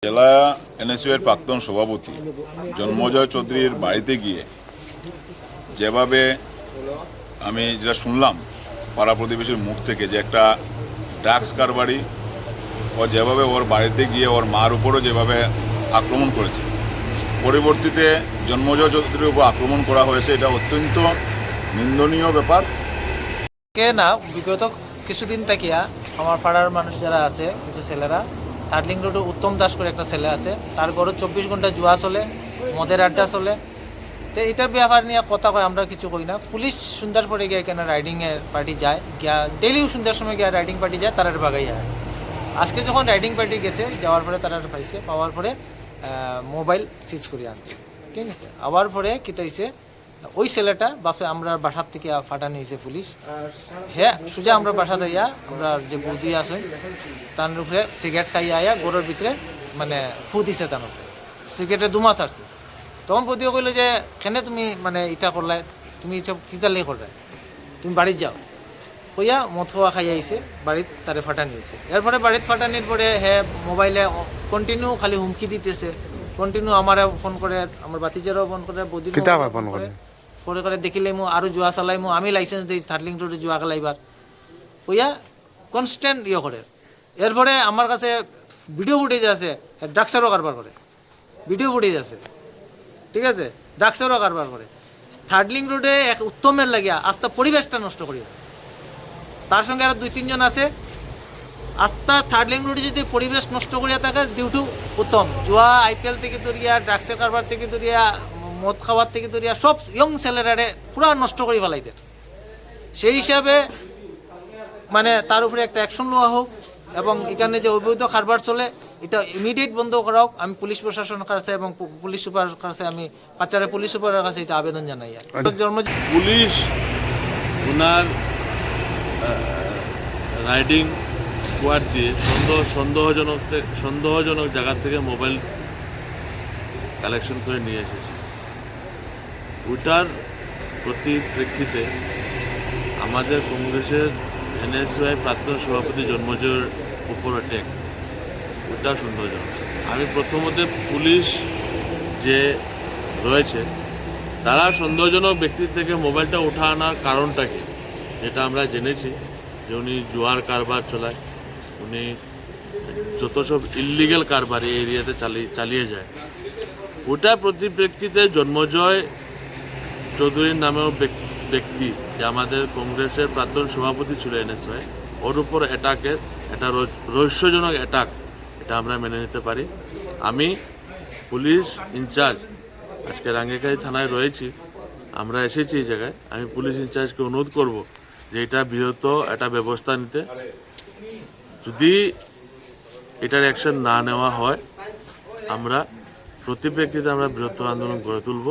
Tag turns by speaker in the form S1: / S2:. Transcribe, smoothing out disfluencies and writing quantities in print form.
S1: জেলা এনএসইউ এর প্রাক্তন সভাপতি জন্মজয় চৌধুরীর বাড়িতে গিয়ে যেভাবে আমি যেটা শুনলাম পাড়া প্রতিবেশীর মুখ থেকে যে একটা ড্রাগস কারবারি ও যেভাবে ওর বাড়িতে গিয়ে ওর মার উপরও যেভাবে আক্রমণ করেছে, পরবর্তীতে জন্মজয় চৌধুরীর উপর আক্রমণ করা হয়েছে, এটা অত্যন্ত নিন্দনীয় ব্যাপার।
S2: কে না বিগত কিছুদিন থাকিয়া আমার পাড়ার মানুষ যারা আছে কিছু ছেলেরা থার্ডলিং রোডে উত্তম দাস করে একটা ছেলে আছে, তার ঘরে 24 ঘন্টা জুয়া চলে, মদের আড্ডা চলে। তো এটার ব্যাপার নিয়ে কথা কয়, আমরা কিছু কই না। পুলিশ সন্ধ্যার পরে গিয়ে এখানে রাইডিংয়ের পার্টি যায়, গিয়া ডেইলিও সন্ধ্যার সময় গিয়ে রাইডিং পার্টি যায়, তারা বাগাই যায়। আজকে যখন রাইডিং পার্টি গেছে, যাওয়ার পরে তারা পাইছে, পাওয়ার পরে মোবাইল সিজ করে আনছে, ঠিক আছে। আবার পরে কী হয়েছে, ওই ছেলেটা বাপে আমরা বাসার থেকে ফাটা নিয়েছে পুলিশ। হ্যাঁ, সোজা আমরা বাসা যাইয়া আমরা যে বৌদি আছে তার উপরে সিগারেট খাইয়া আয়া গোড়ের ভিতরে মানে ফু দিছে, তার উপরে সিগারেটে দুমা ছাড়ছে। তখন বৌদিও কইলো যে কেনে তুমি মানে ইটা করলে, তুমি সব কিতালে করলে, তুমি বাড়ির যাও কইয়া মদ খাওয়া খাই আইছে, বাড়িত তারে ফাটা নিয়েছে। এরপরে বাড়িত ফাটানির পরে হ্যাঁ মোবাইলে কন্টিনিউ খালি হুমকি দিতেছে, কন্টিনিউ আমারও ফোন করে, আমার বাতিজারও ফোন করে, বৌদির ফোন করে করে দেখিলে মো আরও জুয়া চালাইমো, আমি লাইসেন্স দিই থার্ডলিং রোডে জুয়া খেলাইবার কইয়া কনস্ট্যান্ট ইয়ে করে। এরপরে আমার কাছে ভিডিও ফুটেজ আছে, ড্রাগসেরও কারবার করে, ভিডিও ফুটেজ আছে, ঠিক আছে, ড্রাগসেরও কারবার করে। থার্ডলিং রোডে এক উত্তমের লাগিয়া আস্তা পরিবেশটা নষ্ট করিয়া, তার সঙ্গে আরও 2-3 জন আছে। আস্তা থার্ডলিং রোডে যদি পরিবেশ নষ্ট করিয়া থাকে, ডিউটি উত্তম জুয়া আইপিএল থেকে ধরিয়া, ড্রাগসের কারবার থেকে ধরিয়া, মদ খাওয়ার থেকে ধরিয়া সব ইয়ং ছেলেরারে পুরা নষ্ট করে ফেলাইদের। সেই হিসাবে মানে তার উপরে একটা অ্যাকশন নেওয়া হোক, এবং এখানে যে অবৈধ কারবার চলে এটা ইমিডিয়েট বন্ধ করা হোক। আমি পুলিশ প্রশাসনের কাছে এবং পুলিশ সুপার কাছে, আমি কাছাড়ে পুলিশ সুপারের কাছে এটা আবেদন জানাই।
S3: পুলিশ ওনার রাইডিং স্কোয়াড দিয়ে সন্দেহজনক জায়গা থেকে মোবাইল কালেকশন করে নিয়ে এসেছে। ওটার পরিপ্রেক্ষিতে আমাদের কংগ্রেসের এনএসইউ প্রাক্তন সভাপতি জন্মজয়ের উপর অ্যাটাক, ওটা সন্দেহজনক। আমি প্রথমত পুলিশ যে রয়েছে তারা সন্দেহজনক ব্যক্তির থেকে মোবাইলটা উঠা আনার কারণটা কি, যেটা আমরা জেনেছি যে উনি জুয়ার কারবার চালায়, উনি যত সব ইললিগ্যাল কারবার এই এরিয়াতে চালিয়ে যায়। ওটা পরিপ্রেক্ষিতে জন্মজয় চৌধুরীর নামেও ব্যক্তি যে আমাদের কংগ্রেসের প্রাক্তন সভাপতি ছিল এনএসইউ, ওর উপর অ্যাটাকের একটা রহস্যজনক অ্যাটাক, এটা আমরা মেনে নিতে পারি। আমি পুলিশ ইনচার্জ আজকে রাঙ্গিরখালী থানায় রয়েছি, আমরা এসেছি এই জায়গায়। আমি পুলিশ ইনচার্জকে অনুরোধ করব যে এটা বৃহৎ একটা ব্যবস্থা নিতে। যদি এটার অ্যাকশন না নেওয়া হয়, আমরা প্রতিপ্রেক্ষিতে আমরা বৃহত্তর আন্দোলন গড়ে তুলব।